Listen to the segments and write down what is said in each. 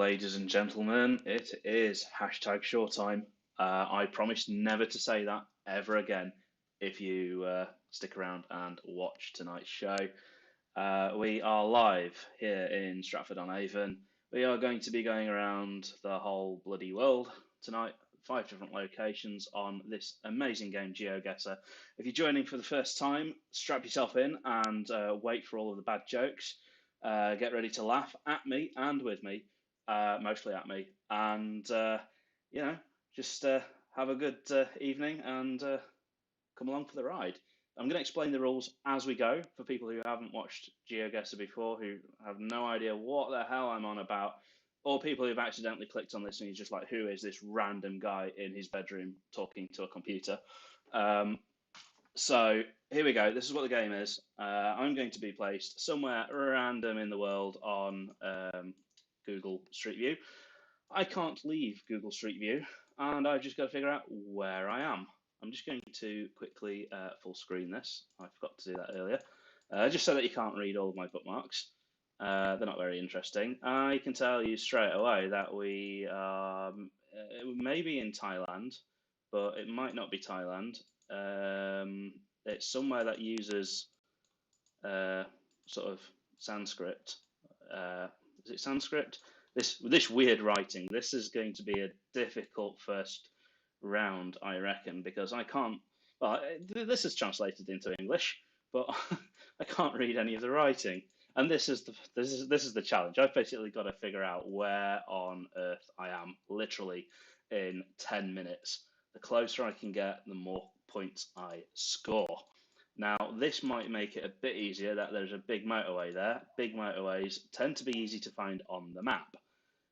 ladies and gentlemen, it is hashtag showtime. I promise never to say that ever again if you stick around and watch tonight's show. We are live here in Stratford-on-Avon. We are going to be going around the whole bloody world tonight, 5 different locations on this amazing game, GeoGuessr. If you're joining for the first time, strap yourself in and wait for all of the bad jokes. Get ready to laugh at me and with me, mostly at me, and just have a good evening and come along for the ride. I'm going to explain the rules as we go for people who haven't watched GeoGuessr before, who have no idea what the hell I'm on about, or people who've accidentally clicked on this and you're just like, who is this random guy in his bedroom talking to a computer? So here we go. This is what the game is. I'm going to be placed somewhere random in the world on Google Street View. I can't leave Google Street View, and I've just got to figure out where I am. I'm just going to quickly full screen this. I forgot to do that earlier, just so that you can't read all of my bookmarks. They're not very interesting. I can tell you straight away that we are maybe in Thailand, but it might not be Thailand. It's somewhere that uses sort of Sanskrit. Is it Sanskrit? This weird writing. This is going to be a difficult first round, I reckon, because I can't. Well, this is translated into English, but I can't read any of the writing. And this is the challenge. I've basically got to figure out where on earth I am, literally in 10 minutes. The closer I can get, the more points I score. Now, this might make it a bit easier that there's a big motorway there. Big motorways tend to be easy to find on the map.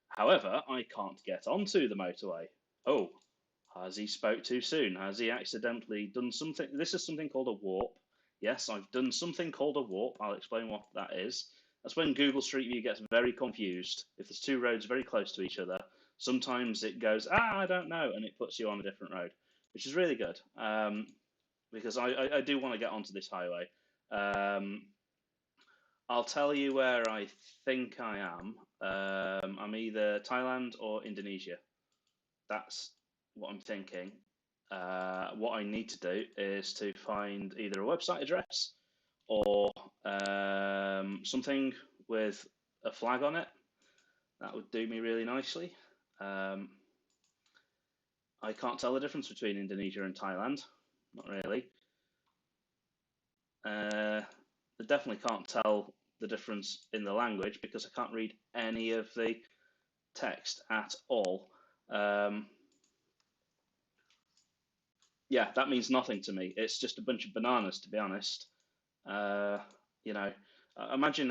However, I can't get onto the motorway. Oh, has he spoke too soon? Has he accidentally done something? This is something called a warp. Yes, I've done something called a warp. I'll explain what that is. That's when Google Street View gets very confused. If there's two roads very close to each other, sometimes it goes, I don't know, and it puts you on a different road, which is really good. Because I do want to get onto this highway. I'll tell you where I think I am. I'm either Thailand or Indonesia. That's what I'm thinking. What I need to do is to find either a website address or something with a flag on it. That would do me really nicely. I can't tell the difference between Indonesia and Thailand. Not really. I definitely can't tell the difference in the language because I can't read any of the text at all. Yeah, that means nothing to me. It's just a bunch of bananas, to be honest. Imagine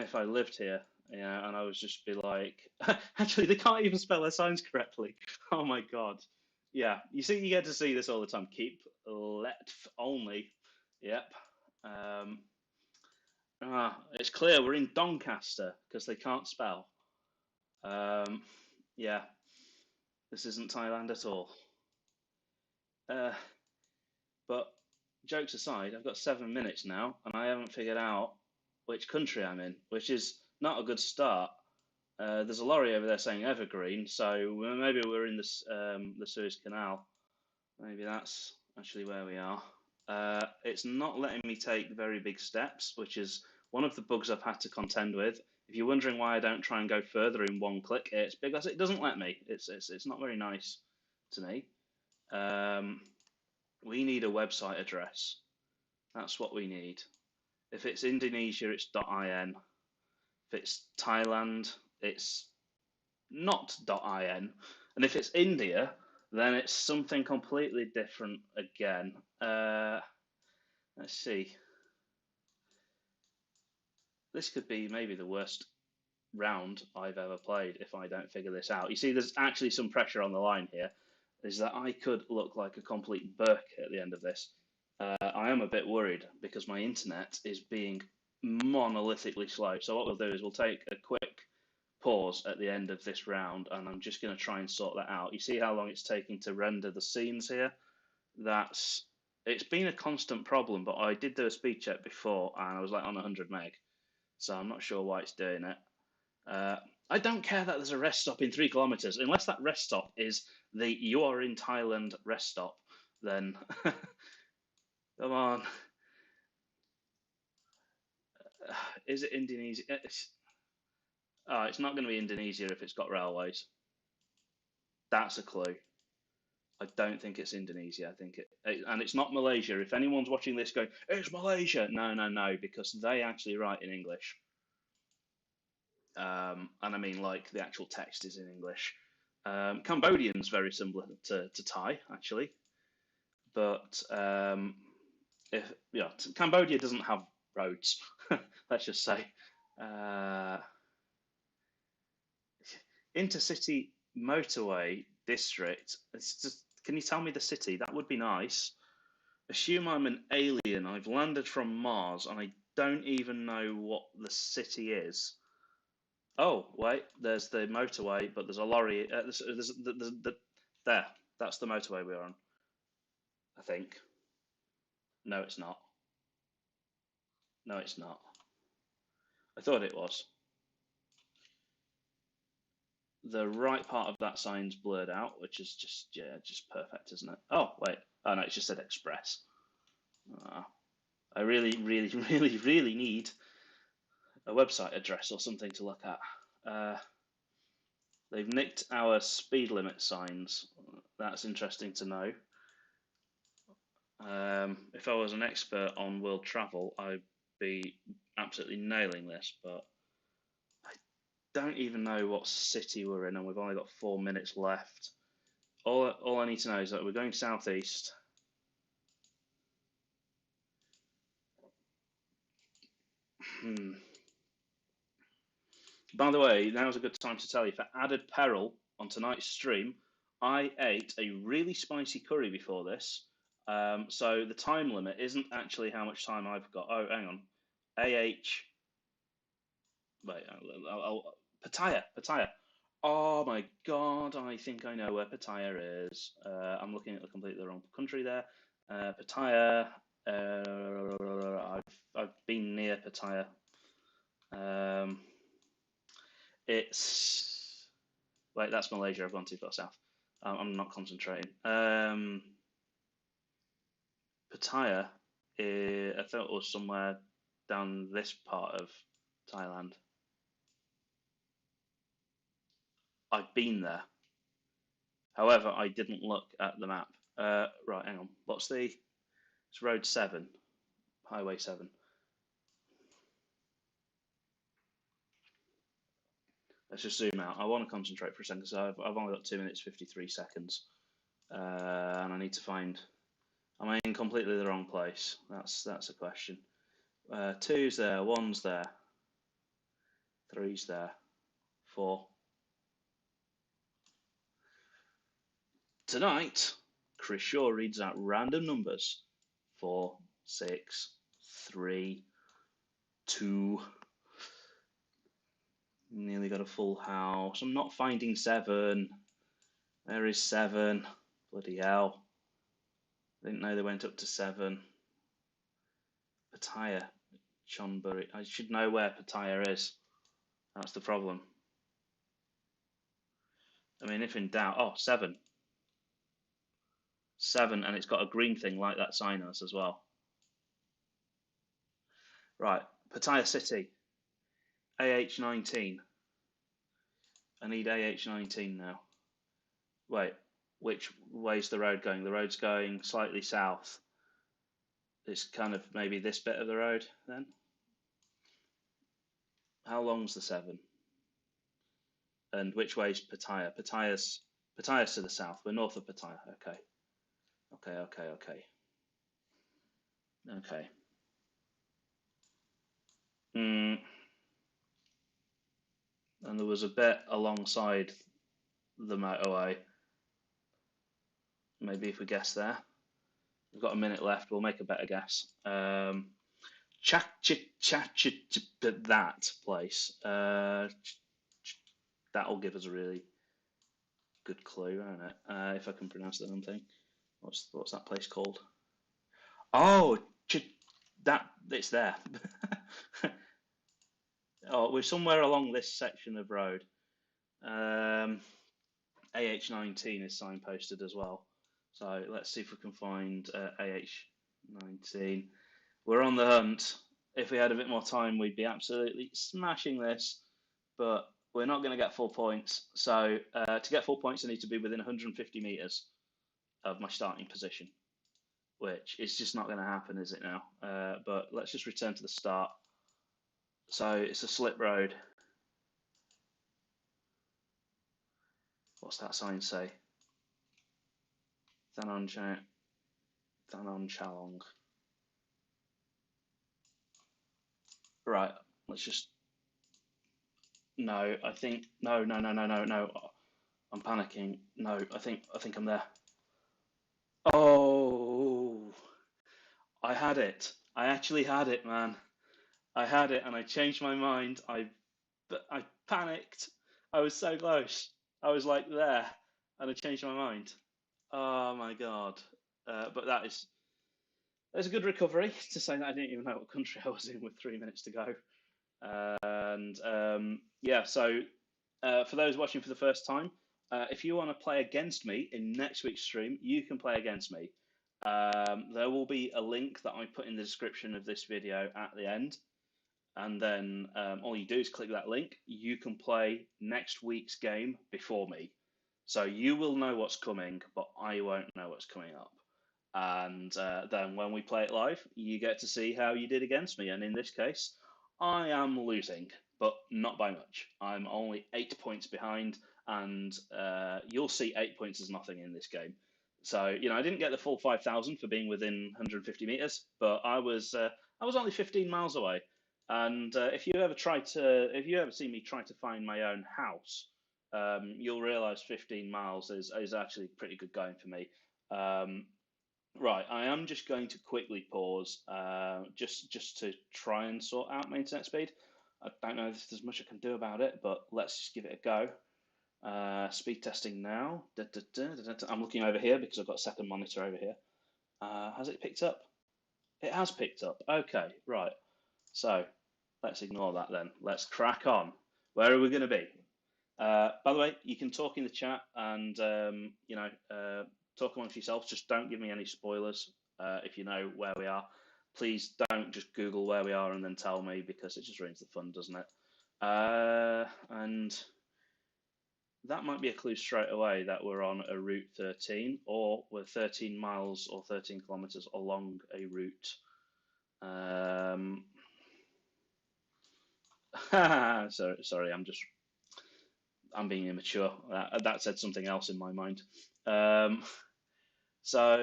if I lived here, and I was just be like, actually, they can't even spell their signs correctly. Oh my God. Yeah, you see, you get to see this all the time. Keep left only. Yep. It's clear we're in Doncaster because they can't spell. Yeah, this isn't Thailand at all. But jokes aside, I've got 7 minutes now, and I haven't figured out which country I'm in, which is not a good start. There's a lorry over there saying Evergreen, so maybe we're in the Suez Canal. Maybe that's actually where we are. It's not letting me take very big steps, which is one of the bugs I've had to contend with. If you're wondering why I don't try and go further in one click, it's because it doesn't let me. It's not very nice to me. We need a website address. That's what we need. If it's Indonesia, it's .in. If it's Thailand, it's not .in. And if it's India, then it's something completely different again. Let's see. This could be maybe the worst round I've ever played if I don't figure this out. You see, there's actually some pressure on the line here. Is that I could look like a complete Burke at the end of this. I am a bit worried because my internet is being monolithically slow. So what we'll do is we'll take a quick pause at the end of this round, and I'm just going to try and sort that out. You see how long it's taking to render the scenes here? It's been a constant problem, but I did do a speed check before, and I was like on 100 meg. So I'm not sure why it's doing it. I don't care that there's a rest stop in 3 kilometers, unless that rest stop is the "you are in Thailand" rest stop. Then, come on, is it Indonesia? It's not going to be Indonesia if it's got railways. That's a clue. I don't think it's Indonesia. I think and it's not Malaysia. If anyone's watching this going, it's Malaysia. No, no, no, because they actually write in English. And I mean, like, the actual text is in English. Cambodian's very similar to Thai, actually. But Cambodia doesn't have roads, let's just say. Intercity motorway district. It's just, can you tell me the city? That would be nice. Assume I'm an alien. I've landed from Mars and I don't even know what the city is. Oh, wait, there's the motorway, but there's a lorry. There, that's the motorway we're on, I think. No, it's not. No, it's not. I thought it was. The right part of that sign's blurred out, which is just perfect, isn't it? Oh, wait. Oh, no, it just said express. I really, really, really, really need a website address or something to look at. They've nicked our speed limit signs. That's interesting to know. If I was an expert on world travel, I'd be absolutely nailing this, but I don't even know what city we're in, and we've only got 4 minutes left. All I need to know is that we're going southeast. By the way, now's a good time to tell you, for added peril on tonight's stream, I ate a really spicy curry before this. So the time limit isn't actually how much time I've got. Oh, hang on. Wait, Pattaya. Oh my God, I think I know where Pattaya is. I'm looking at the completely wrong country there. Pattaya. I've been near Pattaya. Wait, that's Malaysia. I've gone too far south. I'm not concentrating. Pattaya, I thought it was somewhere down this part of Thailand. I've been there. However, I didn't look at the map. Right, hang on. It's Road 7, Highway 7. Let's just zoom out. I want to concentrate for a second, so I've only got 2 minutes 53 seconds, and I need to find. Am I in completely the wrong place? That's a question. 2's there, 1's there, 3's there, 4. Tonight, Chris Shaw reads out random numbers. 4, 6, 3, 2. Nearly got a full house. I'm not finding 7. There is 7. Bloody hell. Didn't know they went up to 7. Pattaya, Chonburi. I should know where Pattaya is. That's the problem. I mean, if in doubt, 7. 7, and it's got a green thing like that sign has as well. Right, Pattaya City, AH19. I need AH19 now. Wait, which way's the road going? The road's going slightly south. It's kind of maybe this bit of the road then. How long's the 7? And which way's Pattaya? Pattaya's to the south. We're north of Pattaya. Okay. And there was a bit alongside the motorway. Maybe if we guess there. We've got a minute left. We'll make a better guess. That place. That'll give us a really good clue, won't it? If I can pronounce the damn thing. What's that place called? Oh, it's there. We're somewhere along this section of road. AH19 is signposted as well. So let's see if we can find AH19. We're on the hunt. If we had a bit more time, we'd be absolutely smashing this, but we're not going to get full points. So to get full points, I need to be within 150 meters of my starting position, which is just not going to happen, is it now? But let's just return to the start. So it's a slip road. What's that sign say? Thanon Chalong. Right, let's just. No, I think no. I'm panicking. No, I think I'm there. Oh, I had it. I actually had it, man. I had it, and I changed my mind. I panicked. I was so close. I was like there, and I changed my mind. Oh my God. But there's a good recovery to say that I didn't even know what country I was in with 3 minutes to go. And yeah, so for those watching for the first time, if you want to play against me in next week's stream, you can play against me. There will be a link that I put in the description of this video at the end. And then all you do is click that link. You can play next week's game before me. So you will know what's coming, but I won't know what's coming up. And then when we play it live, you get to see how you did against me. And in this case, I am losing, but not by much. I'm only 8 points behind, and you'll see 8 points as nothing in this game. So, I didn't get the full 5,000 for being within 150 meters, but I was only 15 miles away. And if you ever see me try to find my own house, you'll realize 15 miles is actually pretty good going for me. Right, I am just going to quickly pause, just to try and sort out my internet speed. I don't know if there's much I can do about it, but let's just give it a go. Speed testing now. I'm looking over here because I've got a second monitor over here. Has it picked up? It has picked up. Okay, right. So let's ignore that then. Let's crack on. Where are we going to be? By the way, you can talk in the chat and talk amongst yourselves. Just don't give me any spoilers if you know where we are. Please don't just Google where we are and then tell me, because it just ruins the fun, doesn't it? And that might be a clue straight away that we're on a Route 13, or we're 13 miles or 13 kilometers along a route. Sorry, I'm being immature. That said something else in my mind. So,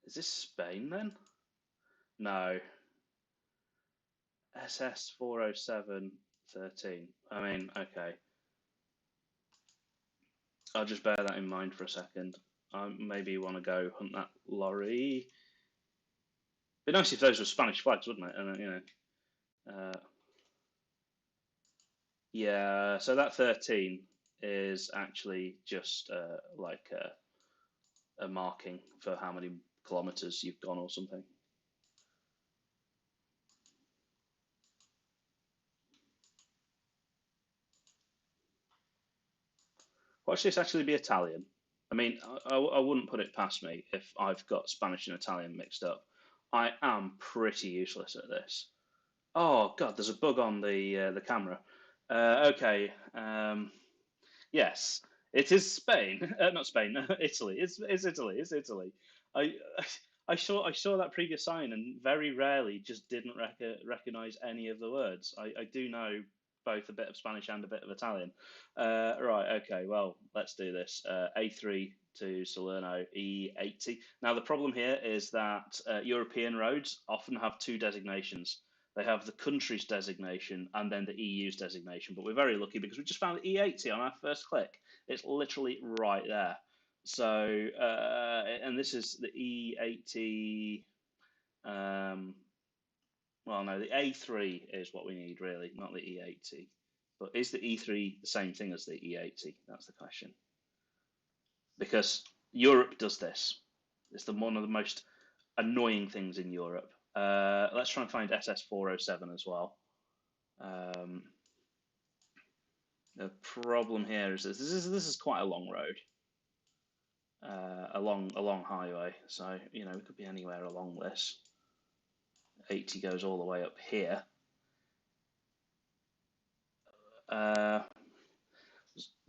is this Spain then? No. SS 40713. I mean, okay. I'll just bear that in mind for a second. Maybe want to go hunt that lorry. It'd be nice if those were Spanish flags, wouldn't it? And yeah. So that 13 is actually just like a marking for how many kilometers you've gone or something. Watch this actually be Italian. I mean, I wouldn't put it past me if I've got Spanish and Italian mixed up. I am pretty useless at this. Oh God, there's a bug on the camera. Okay. Yes, it is Spain. Not Spain. Italy. It's Italy. It's Italy. I I saw that previous sign and very rarely just didn't recognize any of the words. I do know both a bit of Spanish and a bit of Italian. Right. Okay. Well, let's do this. A3 to Salerno, E80. Now the problem here is that European roads often have two designations. They have the country's designation and then the EU's designation. But we're very lucky because we just found E80 on our first click. It's literally right there. So, and this is the E80. Well, no, the A3 is what we need, really, not the E80. But is the E3 the same thing as the E80? That's the question. Because Europe does this. It's one of the most annoying things in Europe. Let's try and find SS407 as well. The problem here is this is quite a long road, a long highway. So you know we could be anywhere along this. 80 goes all the way up here.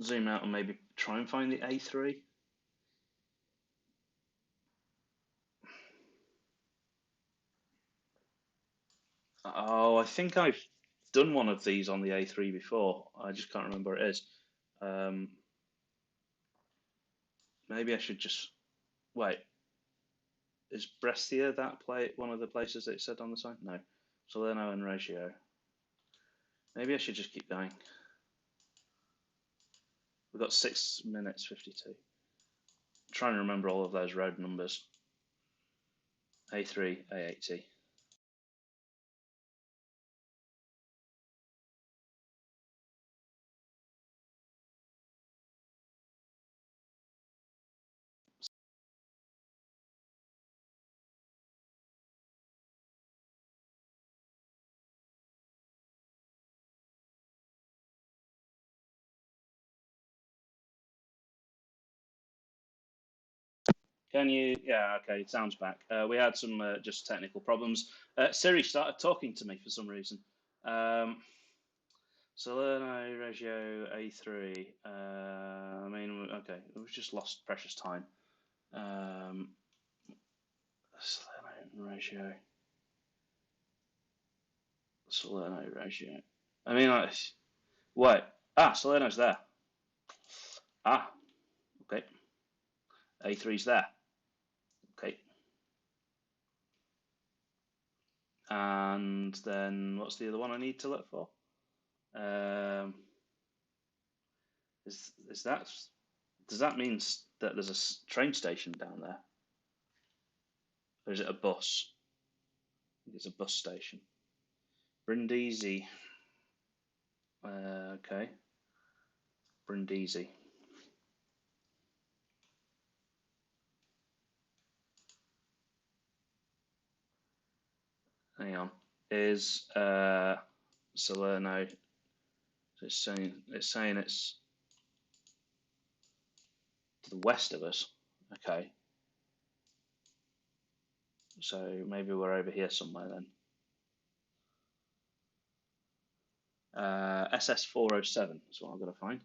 Zoom out and maybe try and find the A3. Oh, I think I've done one of these on the A3 before. I just can't remember what it is. Maybe I should just wait. Is Brescia one of the places that it said on the sign? No. Salerno and Reggio. Maybe I should just keep going. We've got 6 minutes 52. I'm trying to remember all of those road numbers. A3, A80. Can you? Yeah, okay, it sounds back. We had some just technical problems. Siri started talking to me for some reason. Salerno, Reggio, A3. I mean, okay, we've just lost precious time. Salerno, Reggio. Salerno, Reggio. I mean, like, wait. Salerno's there. Okay. A3's there. Okay. And then what's the other one I need to look for? Is that, does that mean that there's a train station down there? Or is it a bus? I think it's a bus station. Brindisi. Okay. Brindisi. Hang on. Is Salerno? It's saying it's to the west of us. Okay. So maybe we're over here somewhere then. SS407 is what I'm going to find.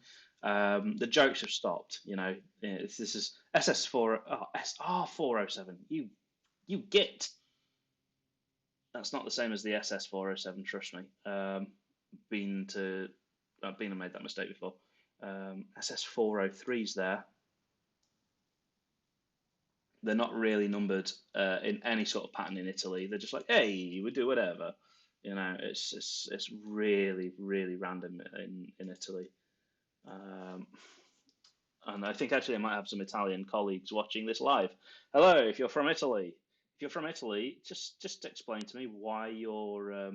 The jokes have stopped. You know, this is SR407. You git. That's not the same as the SS407. Trust me. I've been and made that mistake before. SS403's there. They're not really numbered in any sort of pattern in Italy. They're just like, hey, we do whatever. You know, it's really random in Italy. And I think actually I might have some Italian colleagues watching this live. Hello, if you're from Italy, just explain to me why your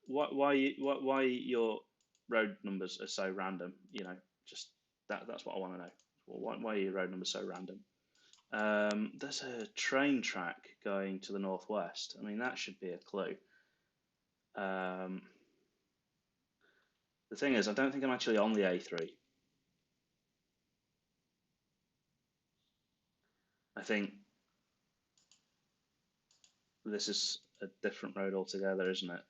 why your road numbers are so random. You know, just that's what I want to know. Why are your road numbers so random? There's a train track going to the northwest. I mean, that should be a clue. The thing is, I don't think I'm actually on the A3. I think this is a different road altogether, isn't it?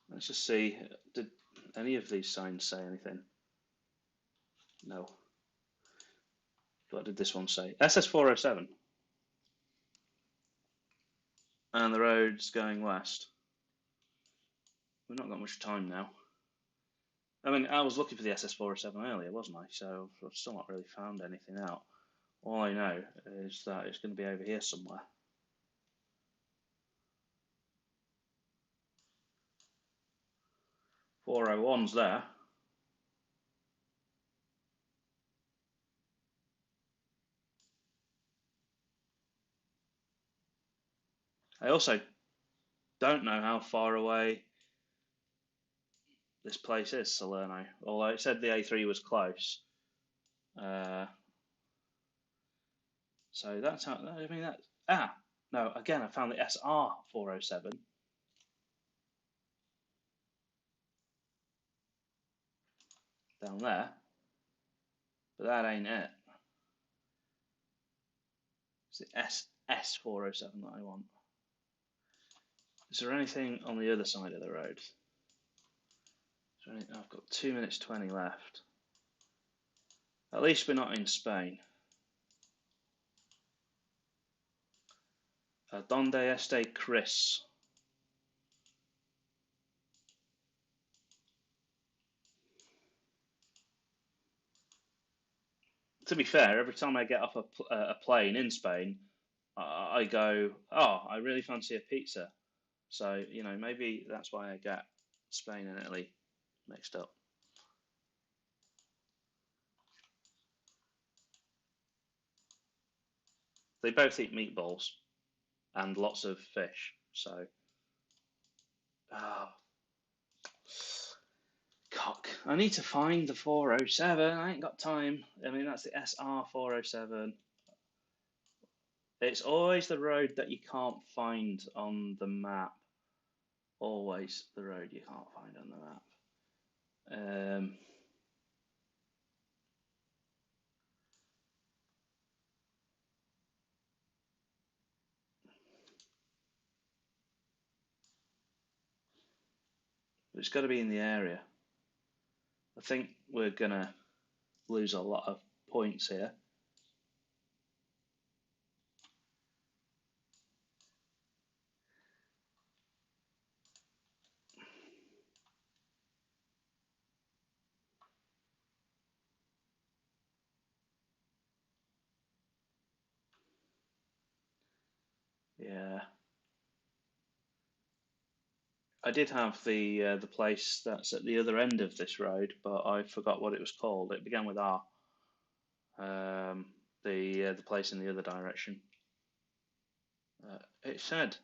Let's just see. Did any of these signs say anything? No. What did this one say? SS407. And the road's going west. We've not got much time now. I mean, I was looking for the SS407 earlier, wasn't I? So I've still not really found anything out. All I know is that it's going to be over here somewhere. 401's there. I also don't know how far away this place is, Salerno. Although it said the A3 was close. So that's how, I mean, no, again, I found the SR407. down there, but that ain't it. It's the S407 that I want. Is there anything on the other side of the road? I've got 2 minutes 20 left. At least we're not in Spain. Donde este Chris? To be fair, every time I get off a plane in Spain, I go, oh, I really fancy a pizza. So, you know, maybe that's why I get Spain and Italy mixed up. They both eat meatballs and lots of fish. So, oh, cock. I need to find the 407. I ain't got time. I mean, that's the SR 407. It's always the road that you can't find on the map. Always the road you can't find on the map. It's got to be in the area. I think we're going to lose a lot of points here. Yeah. I did have the place that's at the other end of this road, but I forgot what it was called. It began with R. The place in the other direction. It said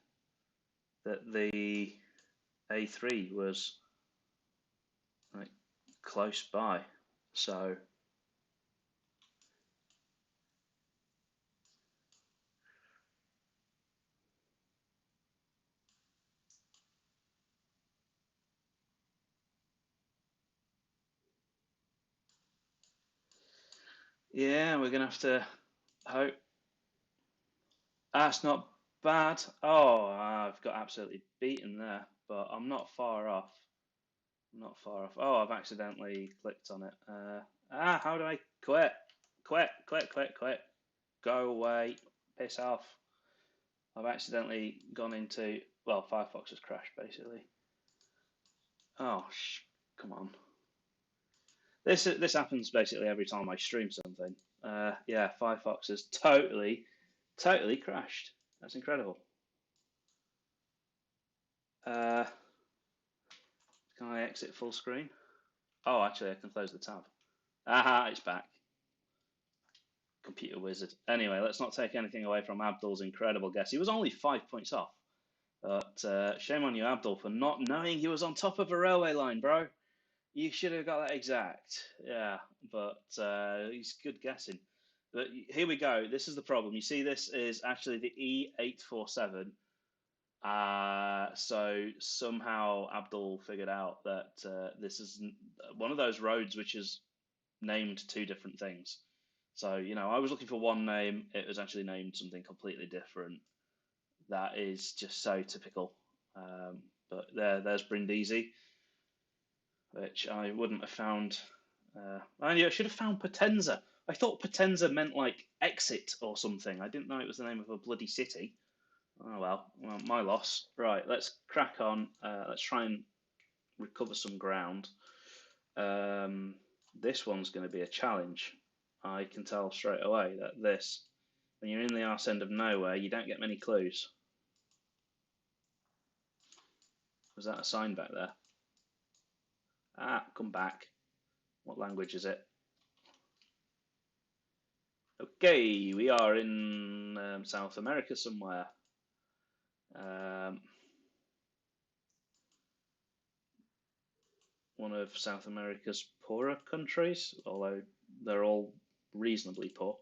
that the A3 was like close by, so yeah, we're gonna have to hope. That's not bad. Oh, I've got absolutely beaten there, but I'm not far off. I'm not far off. Oh, I've accidentally clicked on it. How do I quit? Quit. Go away. Piss off. I've accidentally gone into, well, Firefox has crashed basically. Oh, come on. This happens basically every time I stream something. Yeah, Firefox has totally crashed. That's incredible. Can I exit full screen? Oh, actually, I can close the tab. Aha, it's back. Computer wizard. Anyway, let's not take anything away from Abdul's incredible guess. He was only 5 points off. But shame on you, Abdul, for not knowing he was on top of a railway line, bro. You should have got that exact. Yeah, but he's good guessing. But here we go. This is the problem. You see, this is actually the E847. So somehow Abdul figured out that this is one of those roads which is named two different things. So, you know, I was looking for one name, it was actually named something completely different. That is just so typical. But there's Brindisi, which I wouldn't have found. I should have found Potenza. I thought Potenza meant like exit or something. I didn't know it was the name of a bloody city. Oh well, my loss. Right, let's crack on. Let's try and recover some ground. This one's going to be a challenge. I can tell straight away that this, when you're in the arse end of nowhere, you don't get many clues. Was that a sign back there? Come back. What language is it? Okay, we are in South America somewhere. One of South America's poorer countries, although they're all reasonably poor.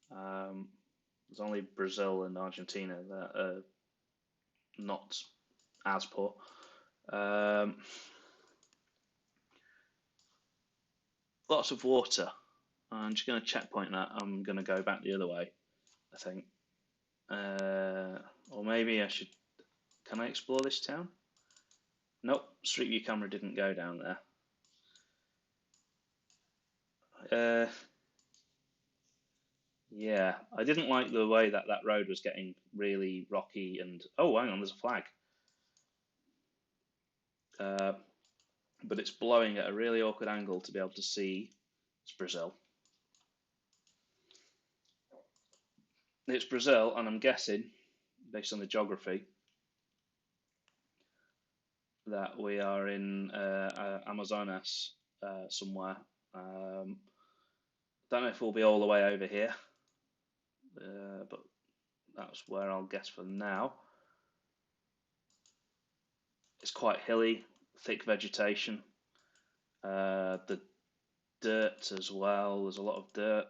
There's only Brazil and Argentina that are not as poor. lots of water. I'm just going to checkpoint that. I'm going to go back the other way, I think. Or maybe I should... Can I explore this town? Nope, Street View camera didn't go down there. Yeah, I didn't like the way that that road was getting really rocky and... Oh, hang on, there's a flag. But it's blowing at a really awkward angle to be able to see. It's Brazil. It's Brazil, and I'm guessing, based on the geography, that we are in Amazonas somewhere. Don't know if we'll be all the way over here, but that's where I'll guess for now. It's quite hilly, thick vegetation. The dirt as well, there's a lot of dirt.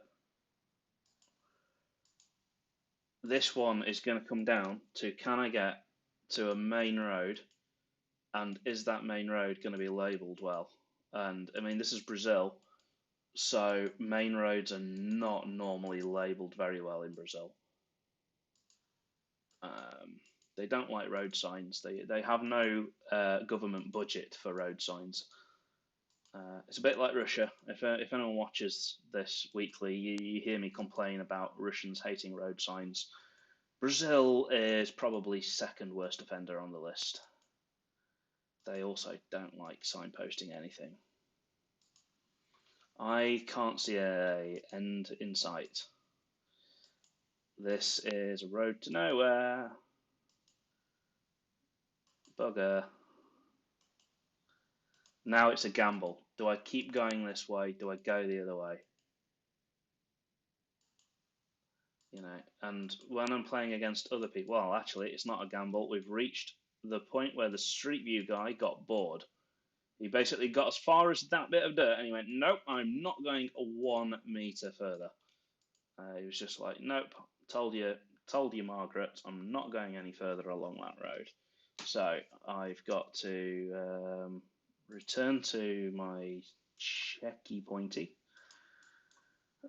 This one is going to come down to, can I get to a main road, and is that main road going to be labelled well? And I mean, this is Brazil, so main roads are not normally labelled very well in Brazil. They don't like road signs. They have no government budget for road signs. It's a bit like Russia. If anyone watches this weekly, you hear me complain about Russians hating road signs. Brazil is probably second worst offender on the list. They also don't like signposting anything. I can't see an end in sight. This is a road to nowhere. Bugger. Now it's a gamble. Do I keep going this way? Do I go the other way? You know, and when I'm playing against other people, well, actually, it's not a gamble. We've reached the point where the Street View guy got bored. He basically got as far as that bit of dirt and he went, nope, I'm not going 1 meter further. He was just like, nope, told you, Margaret, I'm not going any further along that road. So I've got to return to my checky pointy.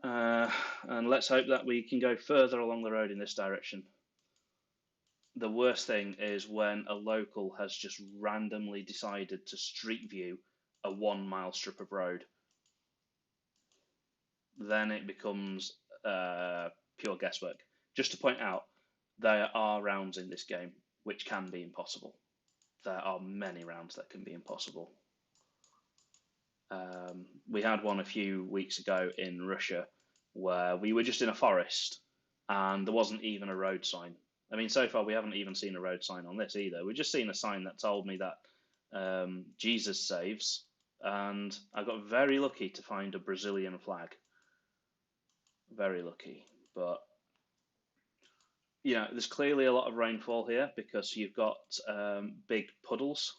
And let's hope that we can go further along the road in this direction. The worst thing is when a local has just randomly decided to street view a 1 mile strip of road. Then it becomes pure guesswork. Just to point out, there are rounds in this game which can be impossible. There are many rounds that can be impossible. We had one a few weeks ago in Russia where we were just in a forest and there wasn't even a road sign. I mean, so far we haven't even seen a road sign on this either. We've just seen a sign that told me that Jesus saves, and I got very lucky to find a Brazilian flag. Very lucky. But, you know, there's clearly a lot of rainfall here because you've got big puddles.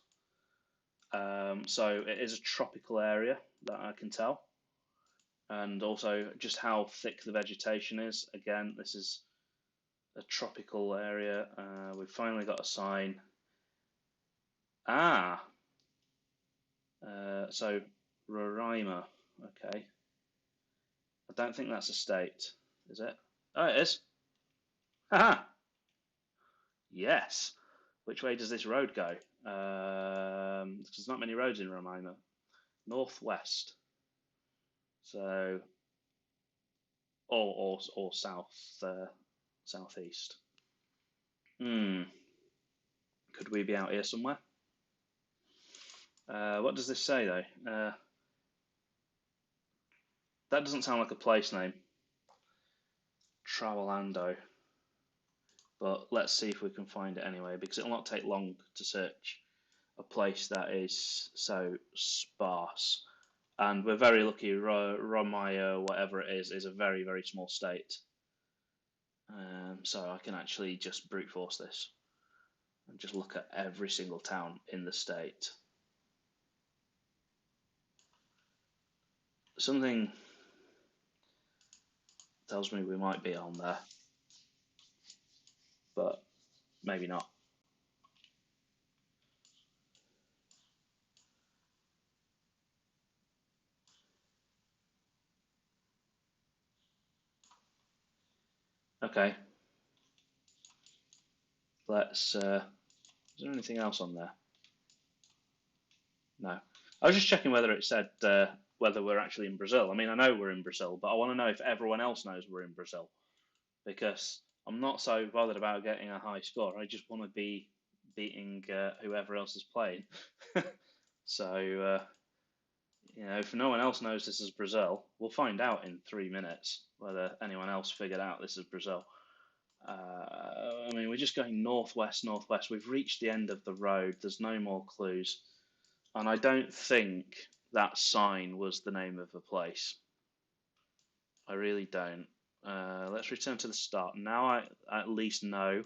So it is a tropical area, that I can tell. And also just how thick the vegetation is. Again, this is a tropical area. We've finally got a sign. So Roraima. Okay. I don't think that's a state, is it? Oh, it is. Haha. Yes. Which way does this road go? There's not many roads in Roraima. Northwest. So, or south, southeast. Could we be out here somewhere? What does this say though? That doesn't sound like a place name. Travelando. But let's see if we can find it anyway, because it'll not take long to search a place that is so sparse. And we're very lucky, Romaya, whatever it is a very, very small state. So I can actually just brute force this and just look at every single town in the state. Something tells me we might be on there, but maybe not. Okay. Let's. Is there anything else on there? No. I was just checking whether it said whether we're actually in Brazil. I mean, I know we're in Brazil, but I want to know if everyone else knows we're in Brazil, because I'm not so bothered about getting a high score. I just want to be beating whoever else is playing. So, if no one else knows this is Brazil, we'll find out in 3 minutes whether anyone else figured out this is Brazil. I mean, we're just going northwest, northwest. We've reached the end of the road. There's no more clues. And I don't think that sign was the name of the place. I really don't. Let's return to the start. Now I at least know,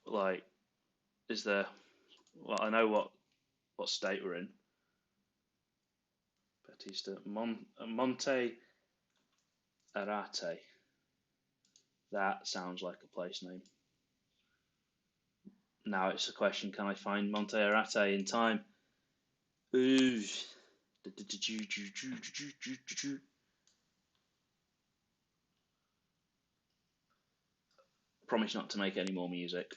like, is there... Well, I know what state we're in. Batista. Monte Arate. That sounds like a place name. Now it's a question, can I find Monte Arate in time? Ooh. Promise not to make any more music.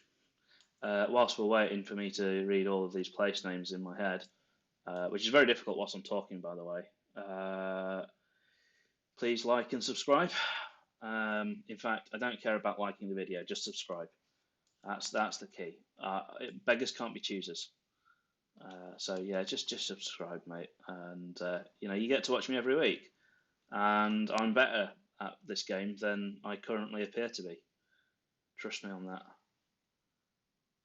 Whilst we're waiting for me to read all of these place names in my head, which is very difficult whilst I'm talking, by the way, please like and subscribe. In fact, I don't care about liking the video, just subscribe. That's the key. Beggars can't be choosers. So yeah, just subscribe, mate, and you get to watch me every week, and I'm better at this game than I currently appear to be. Trust me on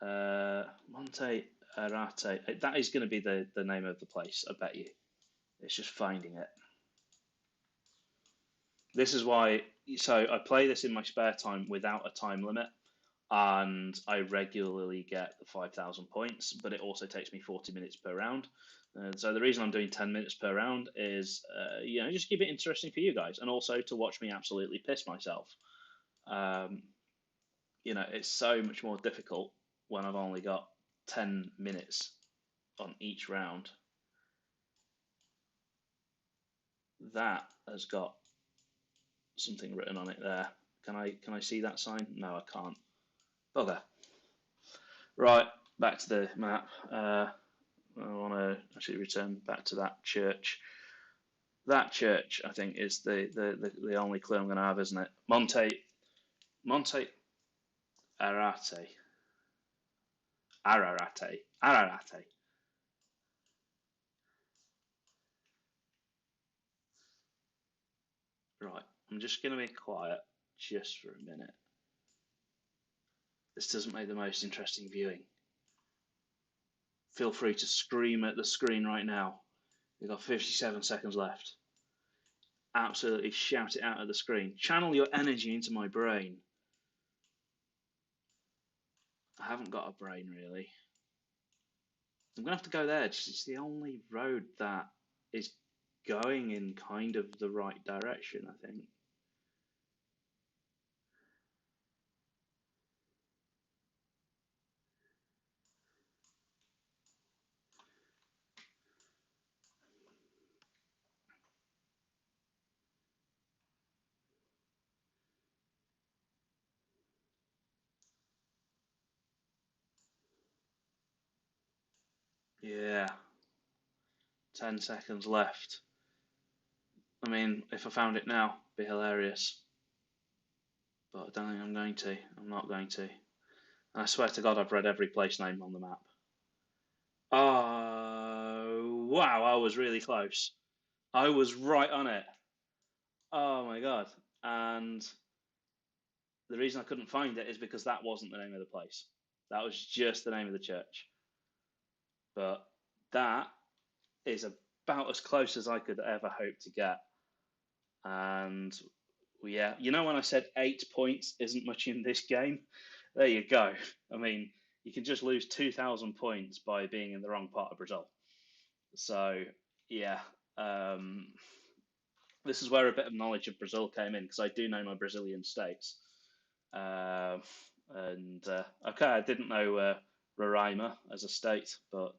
that. Monte Arate. That is going to be the name of the place. I bet you. It's just finding it. This is why. So I play this in my spare time without a time limit, and I regularly get the 5,000 points, but it also takes me 40 minutes per round. So the reason I'm doing 10 minutes per round is, just keep it interesting for you guys, and also to watch me absolutely piss myself. It's so much more difficult when I've only got 10 minutes on each round. That has got something written on it there. Can I see that sign? No, I can't. Bugger. Right, back to the map. I want to actually return back to that church. That church, I think, is the only clue I'm going to have, isn't it? Monte Arate. Ararate. Right, I'm just going to be quiet just for a minute. This doesn't make the most interesting viewing. Feel free to scream at the screen right now. We've got 57 seconds left. Absolutely shout it out at the screen. Channel your energy into my brain. I haven't got a brain, really. I'm going to have to go there. It's the only road that is going in kind of the right direction, I think. Yeah. 10 seconds left. I mean, if I found it now, it'd be hilarious. But I don't think I'm going to. I'm not going to. And I swear to God, I've read every place name on the map. Oh, wow, I was really close. I was right on it. Oh my God. And the reason I couldn't find it is because that wasn't the name of the place. That was just the name of the church. But that is about as close as I could ever hope to get. And yeah, when I said 8 points isn't much in this game? There you go. I mean, you can just lose 2,000 points by being in the wrong part of Brazil. So yeah, this is where a bit of knowledge of Brazil came in, because I do know my Brazilian states. Okay, I didn't know Roraima as a state, but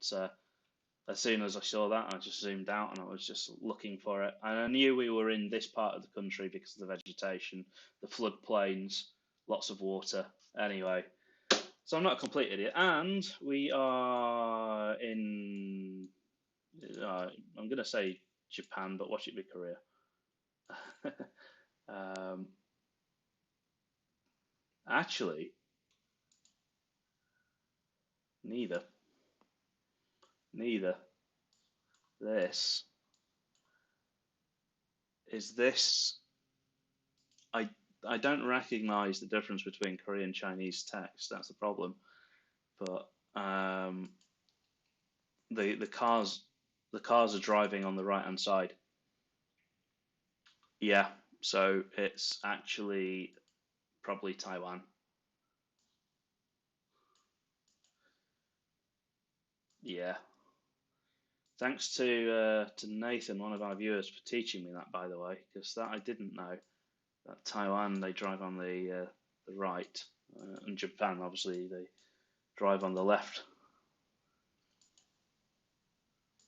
as soon as I saw that, I just zoomed out and I was just looking for it. And I knew we were in this part of the country because of the vegetation, the floodplains, lots of water. Anyway, so I'm not a complete idiot. And we are in, I'm going to say Japan, but watch it be Korea. Actually, neither. This is this. I I don't recognize the difference between Korean and Chinese text. That's the problem. But the cars are driving on the right hand side. Yeah, so it's actually probably Taiwan. Yeah. Thanks to Nathan, one of our viewers, for teaching me that, by the way, because that I didn't know. That Taiwan they drive on the right, and Japan obviously they drive on the left,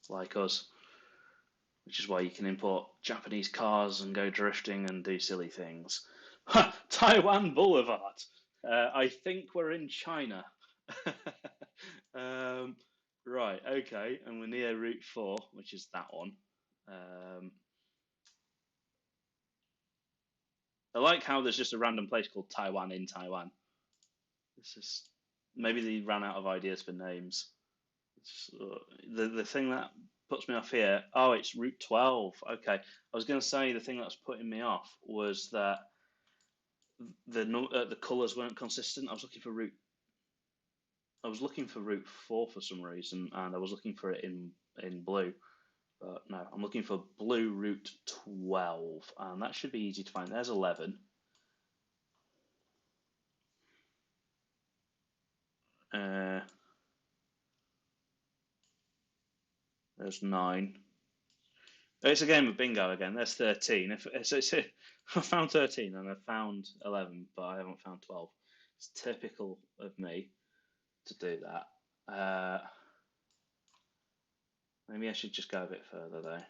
like us, which is why you can import Japanese cars and go drifting and do silly things. Ha! Taiwan Boulevard. I think we're in China. um, right, okay, and we're near Route 4, which is that one. I like how there's just a random place called Taiwan in Taiwan. It's just maybe they ran out of ideas for names. The thing that puts me off here. Oh, it's Route 12. Okay, I was going to say the thing that was putting me off was that the colours weren't consistent. I was looking for Route 4 for some reason, and I was looking for it in blue. But no, I'm looking for blue Route 12, and that should be easy to find. There's 11. There's 9. It's a game of bingo again. There's 13. I found 13 and I found 11, but I haven't found 12. It's typical of me to do that. Maybe I should just go a bit further though.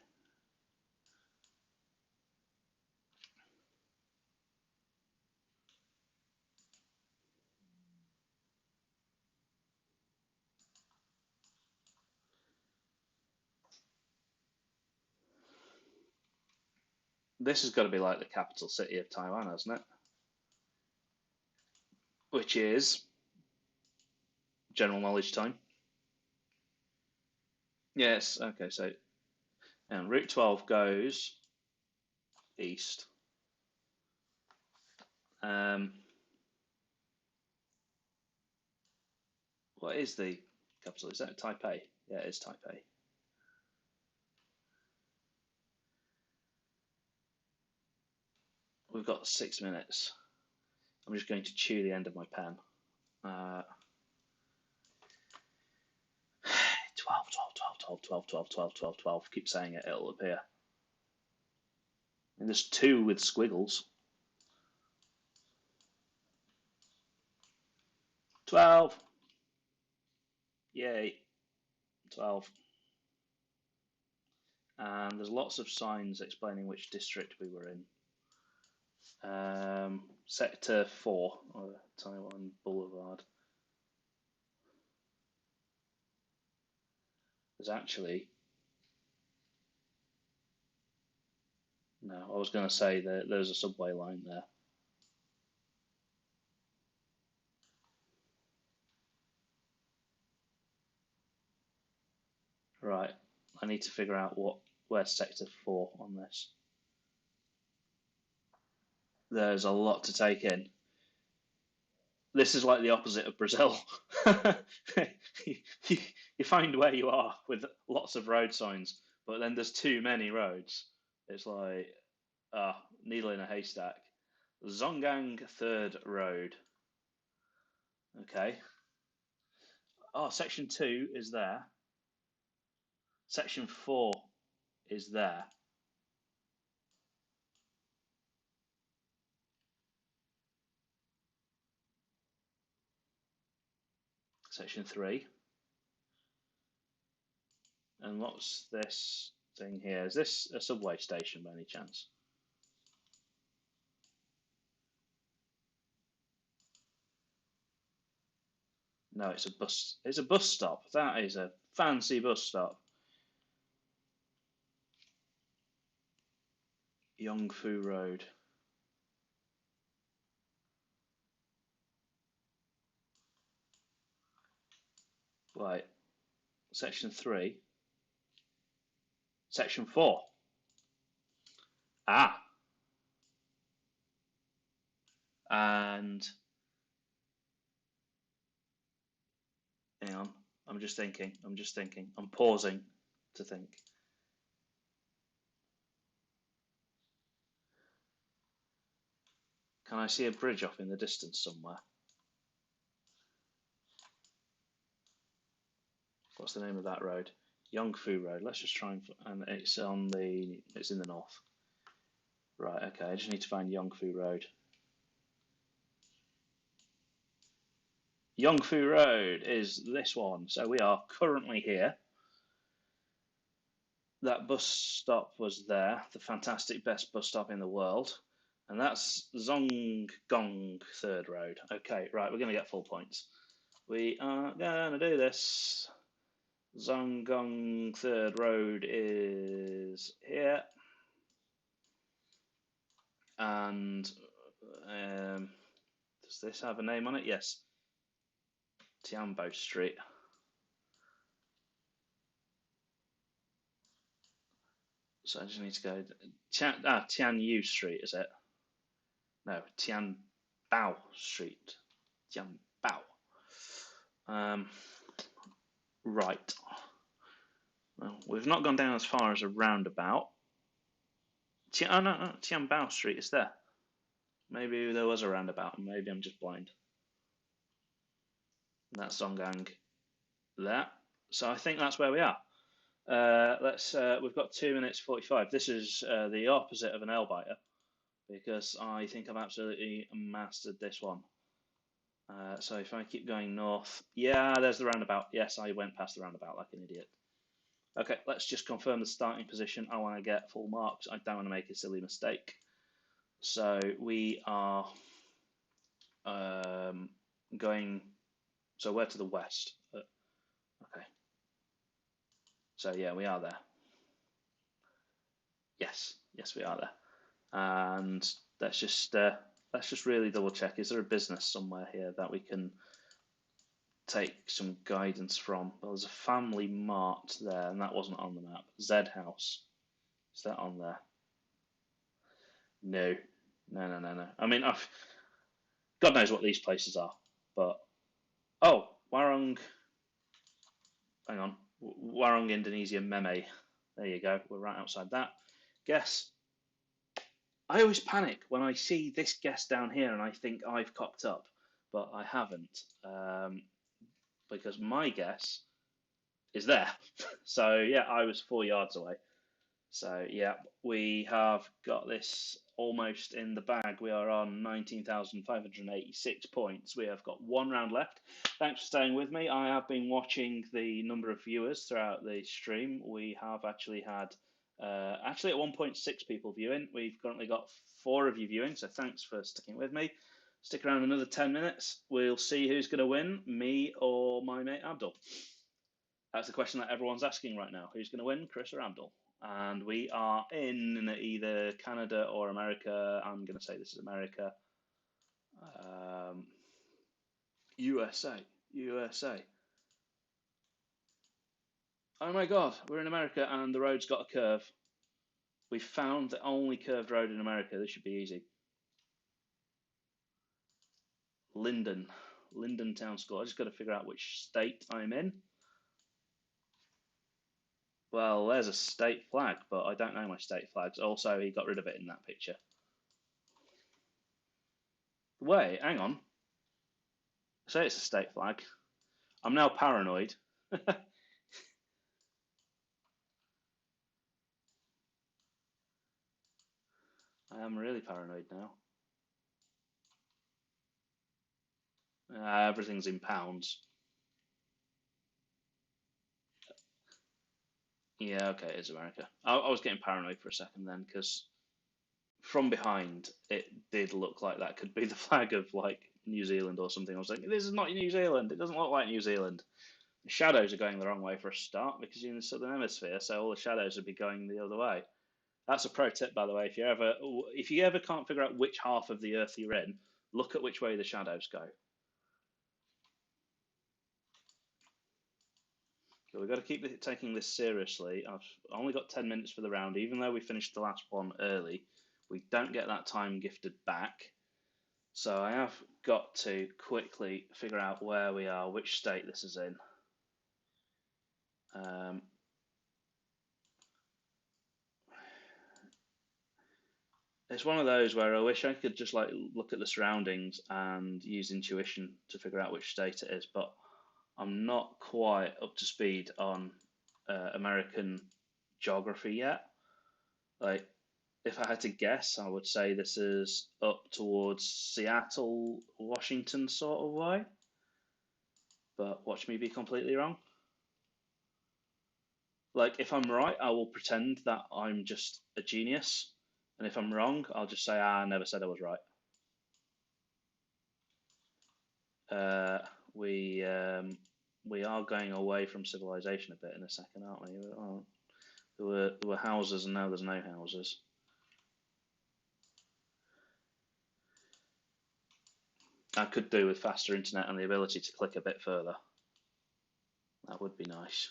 This has got to be like the capital city of Taiwan, hasn't it? Which is general knowledge time. Yes, okay, so Route 12 goes east. What is the capital? Is that Taipei? Yeah, it is Taipei. We've got 6 minutes. I'm just going to chew the end of my pen. 12, 12, 12, 12, 12, 12, 12, 12. Keep saying it, it'll appear. And there's 2 with squiggles. 12. Yay. 12. And there's lots of signs explaining which district we were in. Sector 4, or Taiwan Boulevard. There's actually... No, I was going to say that there's a subway line there. Right, I need to figure out where's Sector 4 on this. There's a lot to take in. This is like the opposite of Brazil. you find where you are with lots of road signs, but then there's too many roads. It's like, needle in a haystack. Zongang 3rd Road. Okay. Oh, Section 2 is there. Section 4 is there. Section 3. And what's this thing here? Is this a subway station by any chance? No, it's a bus. It's a bus stop. That is a fancy bus stop. Yongfu Road. Right. Section 3. Section 4. Ah. And hang on. I'm just thinking. I'm pausing to think. Can I see a bridge off in the distance somewhere? What's the name of that road? Yongfu Road. Let's just try and it's in the north. Right, okay, I just need to find Yongfu Road. Yongfu Road is this one. So we are currently here. That bus stop was there, the fantastic best bus stop in the world. And that's Zonggong Third Road. Okay, right, we're going to get full points. We are going to do this. Zonggong Third Road is here. And does this have a name on it? Yes. Tianbo Street. So I just need to go. Tianyu Street, is it? No, Tianbao Street. Tianbao. Right. Well, we've not gone down as far as a roundabout. No, Tianbao Street is there. Maybe there was a roundabout, and maybe I'm just blind. And that's Zongang there. So I think that's where we are. We've got 2 minutes 45. This is the opposite of an L-biter because I think I've absolutely mastered this one. So if I keep going north, yeah, there's the roundabout. Yes, I went past the roundabout like an idiot. Okay, let's just confirm the starting position. I want to get full marks. I don't want to make a silly mistake. So we are going. So we're to the west. Okay. So yeah, we are there. Yes, we are there. And let's just really double check. Is there a business somewhere here that we can take some guidance from? Well, there's a family mart there, and that wasn't on the map. Z House, is that on there? No. I mean, God knows what these places are, but Warong. Hang on, Warong, Indonesia, Meme. There you go. We're right outside that. Guess. I always panic when I see this guess down here, and I think I've cocked up, but I haven't, because my guess is there. So yeah, I was 4 yards away. So yeah, we have got this almost in the bag. We are on 19,586 points. We have got 1 round left. Thanks for staying with me. I have been watching the number of viewers throughout the stream. We have actually had at 1.6 people viewing. We've currently got 4 of you viewing, so thanks for sticking with me. Stick around another 10 minutes. We'll see who's going to win, me or my mate Abdul. That's the question that everyone's asking right now. Who's going to win, Chris or Abdul? And we are in either Canada or America. I'm going to say this is America. USA. Oh my God, we're in America and the road's got a curve. We found the only curved road in America. This should be easy. Linden Town School. I just got to figure out which state I'm in. Well, there's a state flag, but I don't know my state flags. Also, he got rid of it in that picture. Wait, hang on. Say it's a state flag. I'm now paranoid. I am really paranoid now. Everything's in pounds. Yeah, okay, it is America. I was getting paranoid for a second then, because from behind it did look like that could be the flag of like New Zealand or something. I was like, this is not New Zealand. It doesn't look like New Zealand. The shadows are going the wrong way for a start because you're in the southern hemisphere, so all the shadows would be going the other way. That's a pro tip, by the way. If you ever can't figure out which half of the Earth you're in, look at which way the shadows go. So we've got to keep taking this seriously. I've only got 10 minutes for the round, even though we finished the last one early. We don't get that time gifted back. So I have got to quickly figure out where we are, which state this is in. Um, it's one of those where I wish I could just like look at the surroundings and use intuition to figure out which state it is, but I'm not quite up to speed on American geography yet. Like, if I had to guess, I would say this is up towards Seattle, Washington sort of way. But watch me be completely wrong. Like, if I'm right, I will pretend that I'm just a genius. And if I'm wrong, I'll just say, I never said I was right. Uh, we are going away from civilization a bit in a second, aren't we? Oh, there were houses, and now there's no houses. I could do with faster internet and the ability to click a bit further. That would be nice.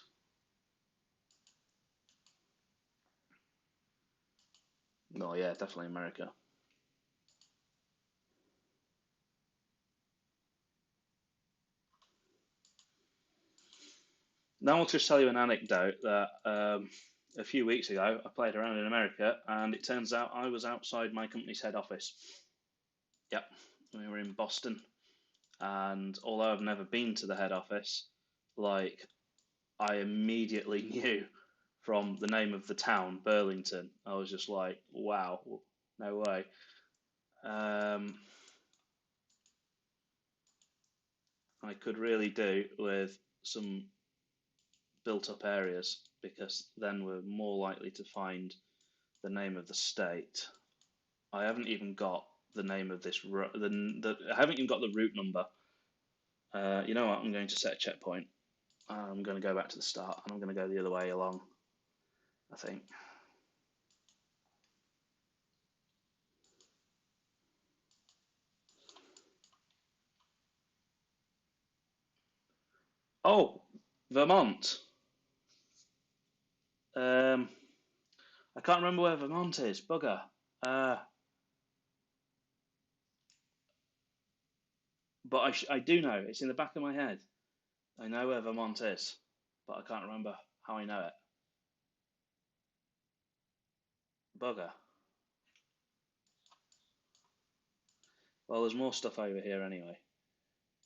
No, yeah, definitely America. Now I'll just tell you an anecdote that a few weeks ago I played around in America, and it turns out I was outside my company's head office. Yep, we were in Boston, and although I've never been to the head office, like I immediately knew from the name of the town, Burlington. I was just like, wow, no way. Um, I could really do with some built up areas because then we're more likely to find the name of the state. I haven't even got the name of this. I haven't even got the route number. You know what? I'm going to set a checkpoint. I'm going to go back to the start, and I'm going to go the other way along. I think. Oh, Vermont. Um, I can't remember where Vermont is. Bugger. Uh, but I do know. It's in the back of my head. I know where Vermont is, but I can't remember how I know it. Bugger. Well, there's more stuff over here anyway.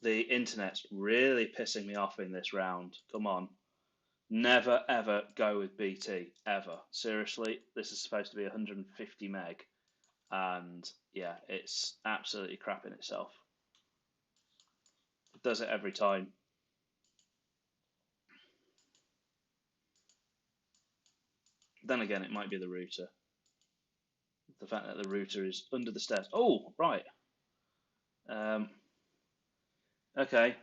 The internet's really pissing me off in this round. Come on. Never ever go with BT ever. Seriously, this is supposed to be 150 meg, and yeah, it's absolutely crap in itself. It does it every time. Then again, it might be the router. The fact that the router is under the stairs. Oh, right. Um, okay.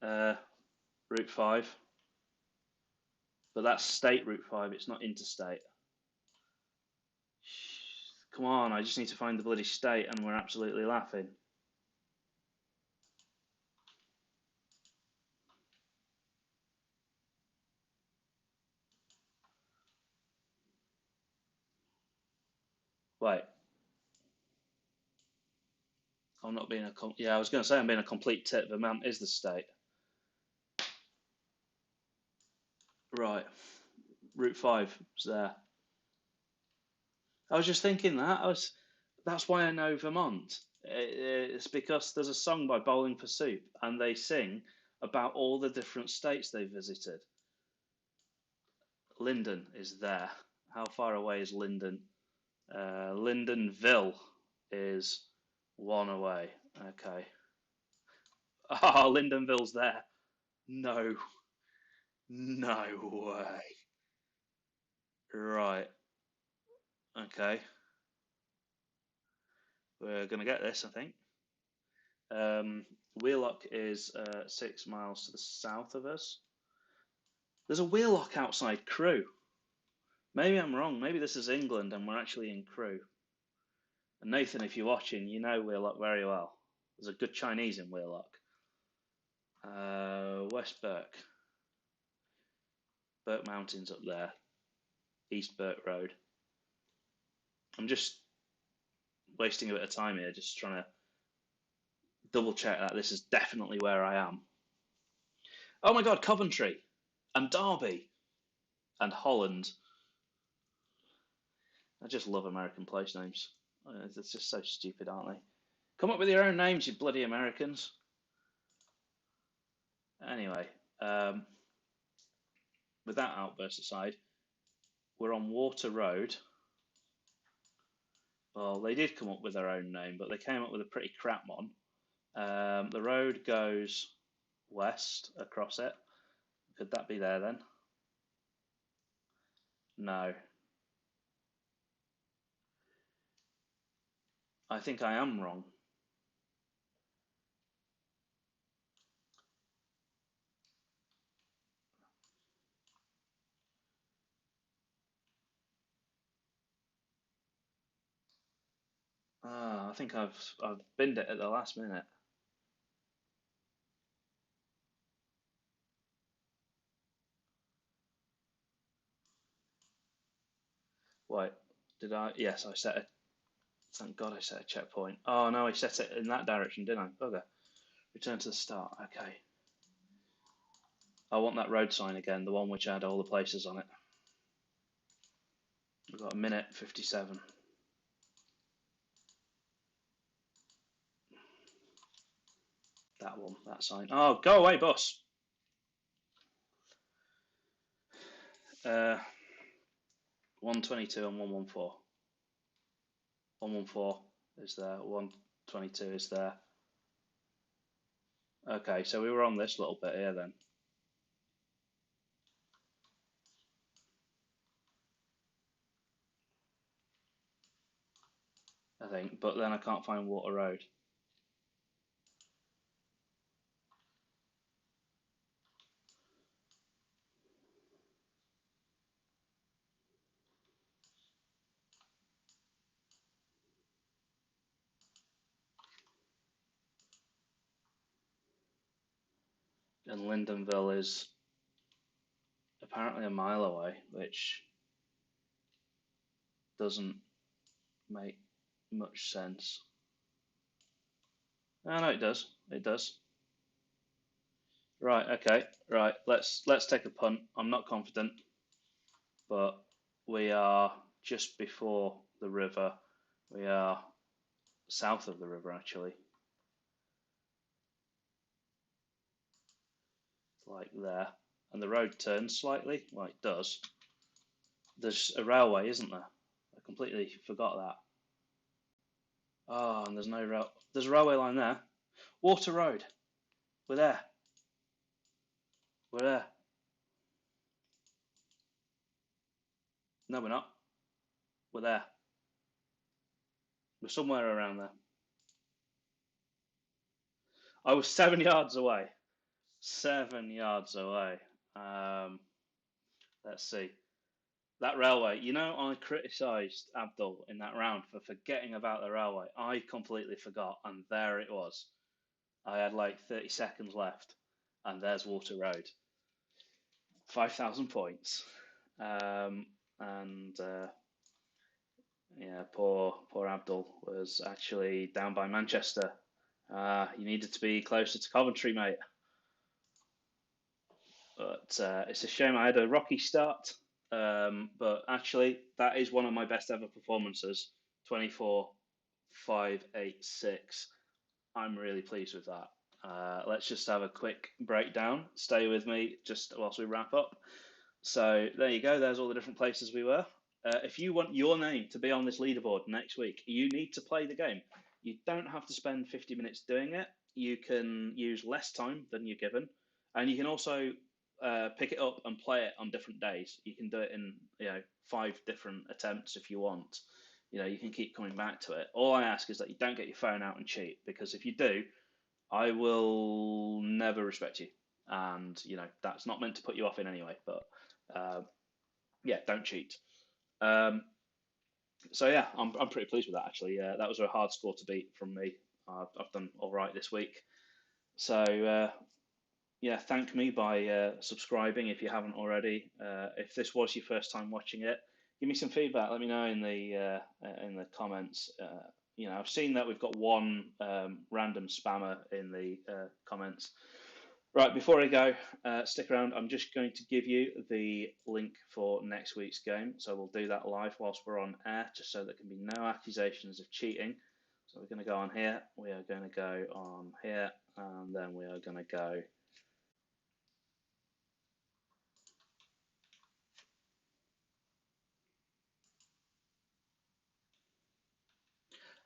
Uh, Route 5. But that's state Route 5, it's not interstate. Come on, I just need to find the bloody state, and we're absolutely laughing. Wait, I'm not being a yeah. I was going to say I'm being a complete tit. Vermont is the state. Right, Route 5 is there. I was just thinking that. That's why I know Vermont. It's because there's a song by Bowling for Soup, and they sing about all the different states they visited. Lyndon is there. How far away is Lyndon? Lyndonville is one away. Okay. Oh, Lyndonville's there. No, no way. Right. Okay. We're going to get this, I think. Wheelock is 6 miles to the south of us. There's a Wheelock outside Crewe. Maybe I'm wrong. Maybe this is England and we're actually in Crewe. And Nathan, if you're watching, you know Wheelock very well. There's a good Chinese in Wheelock. West Burke. Burke Mountains up there. East Burke Road. I'm just wasting a bit of time here, just trying to double check that this is definitely where I am. Oh my God, Coventry and Derby and Holland. I just love American place names. It's just so stupid, aren't they? Come up with your own names, you bloody Americans. Anyway, with that outburst aside, we're on Water Road. Well, they did come up with their own name, but they came up with a pretty crap one. The road goes west across it. Could that be there then? No. I think I am wrong. I think I've binned it at the last minute. Wait, did I? Yes, I set a. Thank God I set a checkpoint. Oh no, I set it in that direction, didn't I? Bugger. Return to the start. Okay. I want that road sign again, the one which had all the places on it. We've got a minute 57. That one, that sign. Oh, go away, bus. 122 and 114. 114 is there. 122 is there. Okay, so we were on this little bit here then. I think, but then I can't find Water Road. And Lindenville is apparently a mile away, which doesn't make much sense. Oh, no, it does. It does. Right, okay, right. Let's take a punt. I'm not confident, but we are just before the river. We are south of the river, actually. Like there. And the road turns slightly. Well, it does. There's a railway, isn't there? I completely forgot that. Oh, and there's no rail. There's a railway line there. Water Road. We're there. We're there. No, we're not. We're there. We're somewhere around there. I was 7 yards away. 7 yards away. Let's see. That railway, you know, I criticised Abdul in that round for forgetting about the railway. I completely forgot, and there it was. I had like 30 seconds left, and there's Water Road. 5,000 points. And yeah, poor Abdul was actually down by Manchester. You needed to be closer to Coventry, mate. But it's a shame I had a rocky start. But actually, that is one of my best ever performances. 24,586. I'm really pleased with that. Let's just have a quick breakdown. Stay with me just whilst we wrap up. So there you go. There's all the different places we were. If you want your name to be on this leaderboard next week, you need to play the game. You don't have to spend 50 minutes doing it. You can use less time than you're given. And you can also pick it up and play it on different days. You can do it in 5 different attempts if you want. You can keep coming back to it. All I ask is that you don't get your phone out and cheat, because if you do, I will never respect you. And that's not meant to put you off in any way. But yeah, don't cheat. Um, so yeah, I'm pretty pleased with that actually. That was a hard score to beat from me. I've done all right this week. So yeah, thank me by subscribing if you haven't already. If this was your first time watching it, give me some feedback. Let me know in the comments. I've seen that we've got one random spammer in the comments. Right, before I go, stick around. I'm just going to give you the link for next week's game. So we'll do that live whilst we're on air, just so there can be no accusations of cheating. So we're going to go on here. We are going to go on here, and then we are going to go.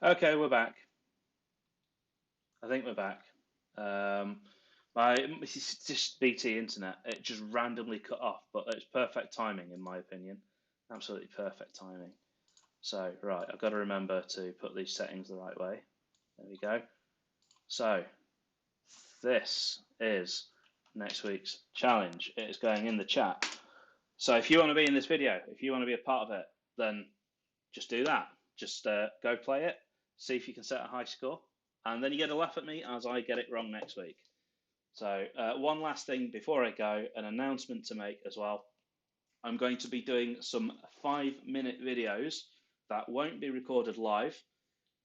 Okay, we're back. I think we're back. This is just BT internet. It just randomly cut off, but it's perfect timing in my opinion. Absolutely perfect timing. So, right, I've got to remember to put these settings the right way. There we go. So, this is next week's challenge. It is going in the chat. So, if you want to be in this video, if you want to be a part of it, then just do that. Just go play it, see if you can set a high score, and then you get a laugh at me as I get it wrong next week. So, one last thing before I go, an announcement to make as well. I'm going to be doing some 5-minute videos that won't be recorded live,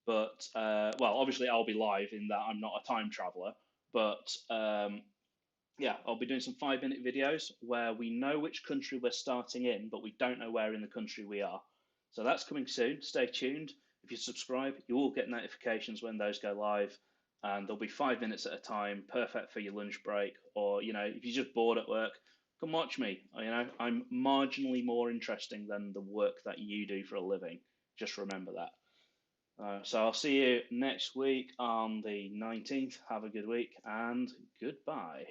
but well, obviously I'll be live in that I'm not a time traveler, but yeah, I'll be doing some 5-minute videos where we know which country we're starting in, but we don't know where in the country we are. So that's coming soon. Stay tuned. If you subscribe, you will get notifications when those go live, and they'll be 5 minutes at a time, perfect for your lunch break, or if you're just bored at work, come watch me. I'm marginally more interesting than the work that you do for a living. Just remember that. So I'll see you next week on the 19th. Have a good week and goodbye.